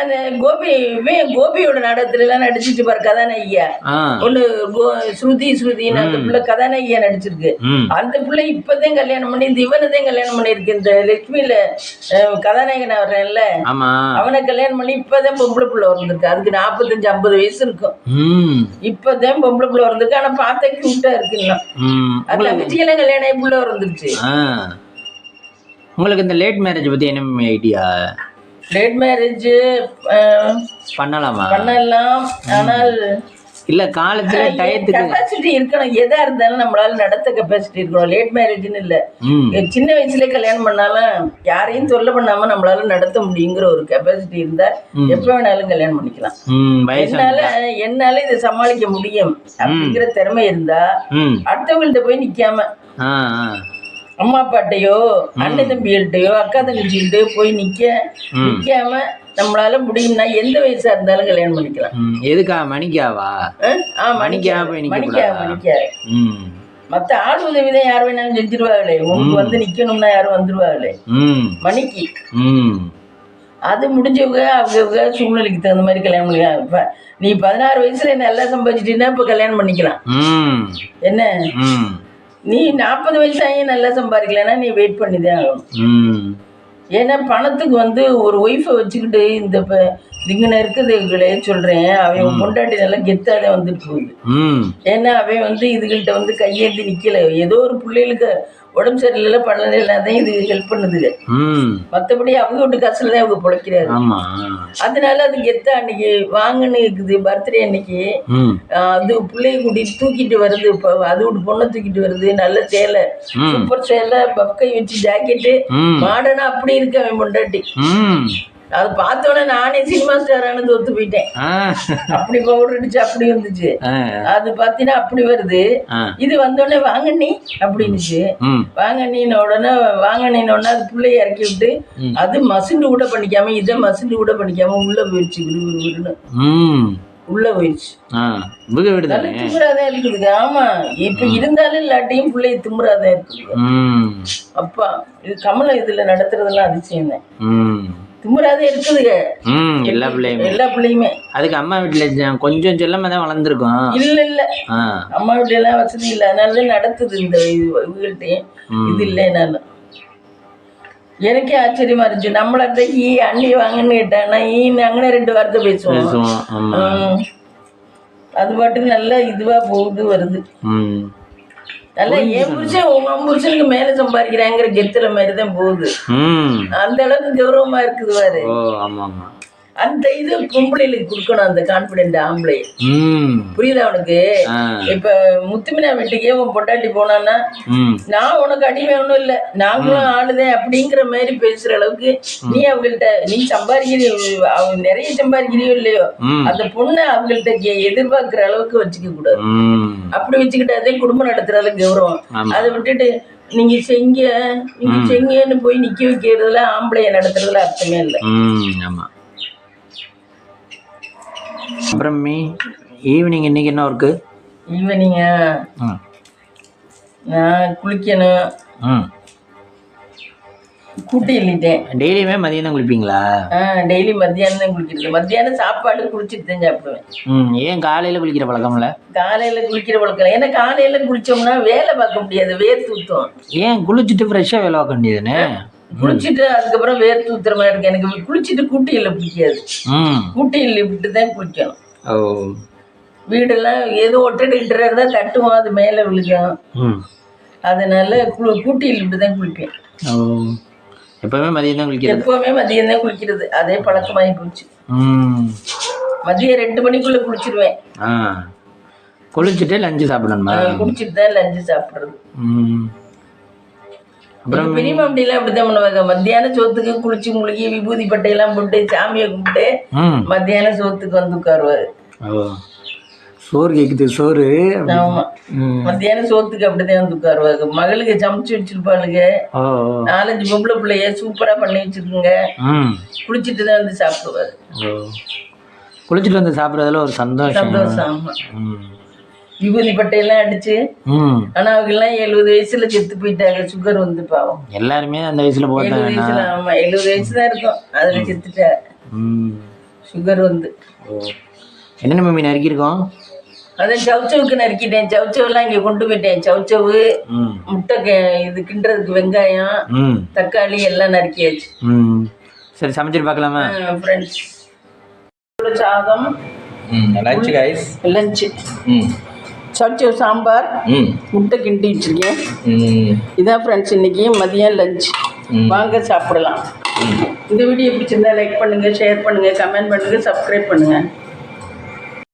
Speaker 1: கோபியோட நாடகத்துல எல்லாம் நடிச்சிட்டு பாரு, கதாநாயகியா ஒண்ணு ஸ்ருதின்னு அந்த பிள்ளை கதாநாயகியா நடிச்சிருக்கு. அந்த பிள்ளை இப்பதான் கல்யாணம் பண்ணி இவனதான் கல்யாணம் பண்ணிருக்கு. இந்த லட்சுமியில கதாநாயகனா வர்றேன்ல, அவனை கல்யாணம் பண்ணி இப்பதான் பொம்பளை பிள்ளை வந்திருக்கு. அதுக்கு 45-50 வயசு இருக்கும். இப்பதான் பொம்பளை பிள்ளை வந்திருக்கு. ஆனா பார்த்தா கியூட்டா இருக்குன்னா, அது தங்கச்சியெல்லாம் கல்யாணம் ஆகி பிள்ளை வந்துருச்சு.
Speaker 2: உங்களுக்கு இந்த லேட் மேரேஜ் பத்தி என்ன ஐடியா?
Speaker 1: லேட் மேரேஜ்
Speaker 2: பண்ணலாம்,
Speaker 1: ஆனால்
Speaker 2: இல்ல காலத்துல டயத்துக்கு
Speaker 1: கெபாசிட்டி இருக்கணும். எதா இருந்தாலும் நம்மளால நடத்த கெபாசிட்டி இருக்கணும். லேட் மேரேஜ்னு இல்ல, சின்ன வயசுல கல்யாணம் பண்ணாலும் யாரையும் தொல்லை பண்ணாம நம்மளால நடத்த முடியுங்கிற ஒரு கெபாசிட்டி இருந்தா எப்ப வேணாலும் கல்யாணம் பண்ணிக்கலாம். என்னால இதை சமாளிக்க முடியும் அப்படிங்கிற திறமை இருந்தா அடுத்தவங்கள்ட்ட போய் நிக்காம, அம்மா அப்பாட்டையோ அண்ணன் தம்பிகள்கிட்டயோ அக்கா தங்கச்சிகிட்டயோ போய் நிக்காம நம்மளால முடியும்னா எந்த வயசா இருந்தாலும் கல்யாணம் பண்ணிக்கலாம்.
Speaker 2: எதுக்கா? மணிக்காவா? மணிக்கா
Speaker 1: மத்த ஆள் உதவிதான் யார் வேணாலும் செஞ்சிருவாங்களே. உங்களுக்கு நிக்கணும்னா யாரும் வந்துருவாங்களே மணிக்கு. அது முடிஞ்சவங்க அவங்க சூழ்நிலைக்கு தகுந்த மாதிரி கல்யாணம் பண்ணிக்கலாம். இப்ப நீ 16 வயசுல நல்லா சம்பாதிச்சிட்டீங்கன்னா இப்ப கல்யாணம் பண்ணிக்கலாம். என்ன நீ 40 வயசாயும் நல்லா சம்பாதிக்கலன்னா நீ வெயிட் பண்ணிதான் ஆகணும். ஏன்னா பணத்துக்கு ஒரு ஒய்ஃபை வச்சுக்கிட்டு இந்த இங்கன இருக்குதுகளே சொல்றேன், அவன் பொண்டாட்டி நல்லா கெத்தாதான் வந்துட்டு போகுது. ஏன்னா அவன் இதுகிட்ட கையேந்தி நிக்கல. ஏதோ ஒரு பிள்ளைகளுக்கு உடம்பு சரியில்லை பண்ணலாம் இது ஹெல்ப் பண்ணுதுங்க. மற்றபடி அவங்க வீட்டு காசுலதான் அவங்க பிழைக்கிறாரு. அதனால அது கெத்தா அன்னைக்கு வாங்கன்னு இருக்குது. பர்த்டே அன்னைக்கு அது பிள்ளைய கூட்டிட்டு தூக்கிட்டு வருது. இப்போ அது விட்டு பொண்ணை தூக்கிட்டு வருது. நல்ல சேலை, சூப்பர் சேலை, பக்கை வச்சு ஜாக்கெட்டு, மாடர்னா அப்படி இருக்கு அவன் பொண்டாட்டி. அது பார்த்தோன்னே நானே சினிமா ஸ்டாரானு தோத்து போயிட்டேன். அப்படி பவுடர் அடிச்சு அப்படி வந்துச்சு. அது பாத்தீங்கன்னா அப்படி வருது. இது வந்தோடனே வாங்கண்ணி அப்படின்னுச்சு. வாங்கண்ணின உடனே அது பிள்ளைய இறக்கி விட்டு அது மசிண்டு கூட பண்ணிக்காம இதை மசிண்டு கூட பண்ணிக்காம உள்ள போயிடுச்சு. விறுவிறுன்னு உள்ள போயிடுச்சு. திமுறாதான் இருக்குதுங்க. ஆமா, இப்ப இருந்தாலும் இல்லாட்டியும் பிள்ளைய திமுறாதான் இருக்குது. அப்பா இது கமலம் இதுல நடத்துறதெல்லாம் அதிசயம் தான். திமுறாதே இருக்குதுங்க
Speaker 2: எல்லா
Speaker 1: பிள்ளையுமே.
Speaker 2: அதுக்கு அம்மா வீட்டுல கொஞ்சம் செல்லமா தான் வளர்ந்துருக்கும்.
Speaker 1: இல்ல அம்மா வீட்டுல எல்லாம் வசதி இல்லை, அதனாலதான் நடத்துது. இந்த இவங்கள்ட்டையும் இது இல்லைனாலும் எனக்கே ஆச்சரியமா இருந்துச்சு. நம்மள ஈ அண்ணி வாங்கன்னு கேட்டாங்கன்னா ஈன்னு அங்கே 2 வார்த்தை பேசுவோம். அது பாட்டுக்கு நல்லா இதுவா போகுது வருது. நல்லா என் புருஷன் உங்க புருஷனுக்கு மேல சம்பாதிக்கிறாங்கிற கெத்துல மாதிரி தான் போகுது. அந்த அளவுக்கு கௌரவமா இருக்குது பாரு. அந்த இது பொம்பளைகளுக்கு கொடுக்கணும், அந்த கான்பிடென்ட் ஆம்பளை. புரியுதா உனக்கு? இப்ப முத்துமினா வீட்டுக்கே உன் பொண்டாட்டி போனான்னா நான் உனக்கு அடிமை ஒண்ணும் இல்ல, நாங்களும் ஆளுதேன் அப்படிங்கிற மாதிரி பேசுற அளவுக்கு நீ அவங்கள்ட்ட நீ சம்பாதிக்கிறியோ, அவங்க நிறைய சம்பாதிக்கிறியோ இல்லையோ, அந்த பொண்ணை அவங்கள்ட்ட எதிர்பார்க்கிற அளவுக்கு வச்சுக்க கூடாது. அப்படி வச்சுக்கிட்டாதே குடும்பம் நடத்துறதுல கௌரவம். அதை விட்டுட்டு நீங்க செங்கன்னு போய் நிக்க வைக்கிறதுல ஆம்பளைய நடத்துறதுல அர்த்தமே இல்லை.
Speaker 2: அப்புறம் ஈவினிங் இன்னைக்கு என்ன ஒர்க்கு?
Speaker 1: ஈவினிங்கா நான் குளிக்கணும், கூட்டி இல்லிட்டேன்.
Speaker 2: டெய்லியுமே மதியம் தான் குளிப்பீங்களா?
Speaker 1: டெய்லி மத்தியானம் தான் குளிக்கிறது. மத்தியானம் சாப்பாடு குளிச்சுட்டு தான் சாப்பிடுவேன்.
Speaker 2: ஏன் காலையில குளிக்கிற பழக்கம் இல்ல?
Speaker 1: காலையில குளிக்கிற பழக்கம் ஏன்னா காலையில குளிச்சோம்னா வேலை பார்க்க முடியாது, வேர்த்து ஊத்தும்.
Speaker 2: ஏன் குளிச்சுட்டு ஃப்ரெஷ்ஷா வேலை பார்க்க வேண்டியதுன்னு?
Speaker 1: குளிச்சுட்டு அதுக்கப்புறம் வேர்த்து ஊத்துற மாதிரி இருக்கு. எனக்கு குளிச்சுட்டு கூட்டியில் பிடிக்காது. கூட்டியில் விட்டு தான் குளிக்கணும். வீடெல்லாம் ஏதோ ஒட்டடிக்கிட்டு தான் தட்டுவோம், அது மேல விழுகும். அதனால கூட்டியில் விட்டு தான் குளிப்பேன்.
Speaker 2: எப்பவுமே மதியம் தான் குளிக்கிறது?
Speaker 1: எப்பவுமே மதியம் தான் குளிக்கிறது, அதே பழக்கமாகி போச்சு. மதியம் 2 மணிக்குள்ள குளிச்சிருவேன்.
Speaker 2: குளிச்சுட்டு லஞ்சு சாப்பிடணுமா?
Speaker 1: குளிச்சுட்டு தான் லஞ்சு சாப்பிடுறது. அப்புறம் மினிமம் அப்படிலாம் அப்படித்தான் பண்ணுவாங்க. மத்தியான சோத்துக்கு குளிச்சு முழுகி விபூதி பட்டையெல்லாம் போட்டு சாமியை கும்பிட்டு மத்தியான சோத்துக்கு வந்து உட்காருவாரு.
Speaker 2: சோறு கேக்குது சோறு.
Speaker 1: ஆமா, மத்தியான சோத்துக்கு அப்படிதான் வந்து உட்காருவாங்க. மகளுக்கு சமைச்சு வச்சிருப்பாளுங்க, 4-5 பொம்பளை பிள்ளைய சூப்பரா பண்ணி வச்சிருக்குங்க. குளிச்சுட்டு தான் வந்து சாப்பிடுவாரு.
Speaker 2: குளிச்சுட்டு வந்து சாப்பிடுறதுல ஒரு சந்தோஷம்.
Speaker 1: ஆமா, விபூதி பட்டையெல்லாம் அடிச்சு. ஆனா அவங்க எல்லாம் 70 வயசுல செத்து போயிட்டாங்க, சுகர் வந்து. பாவம்,
Speaker 2: எல்லாருமே அந்த வயசுல போட்டாங்க.
Speaker 1: 70 வயசுல. ஆமா, 70 வயசு தான் இருக்கும், அதுல செத்துட்டாங்க, சுகர் வந்து.
Speaker 2: என்னென்ன மம்மி நறுக்கிருக்கோம்?
Speaker 1: அதான் சவுச்சவுக்கு நறுக்கிட்டேன். சவுச்சவெல்லாம் இங்க கொண்டு போயிட்டேன். சவுச்சவு, முட்டை இது கிண்டுறதுக்கு வெங்காயம், தக்காளி எல்லாம் நறுக்கியாச்சு.
Speaker 2: சரி, சமைச்சிட்டு பார்க்கலாமா
Speaker 1: ஃப்ரெண்ட்ஸ்? சாதம்,
Speaker 2: lunch guys,
Speaker 1: lunch chow chow, sambar, முட்டை கிண்டி வச்சிருக்கேன். இதான் ஃப்ரெண்ட்ஸ் இன்னைக்கு மதியம் லஞ்ச். வாங்க சாப்பிடலாம். இந்த வீடியோ பிடிச்சிருந்தா லைக் பண்ணுங்க, ஷேர் பண்ணுங்க, கமெண்ட் பண்ணுங்க, சப்ஸ்கிரைப் பண்ணுங்க.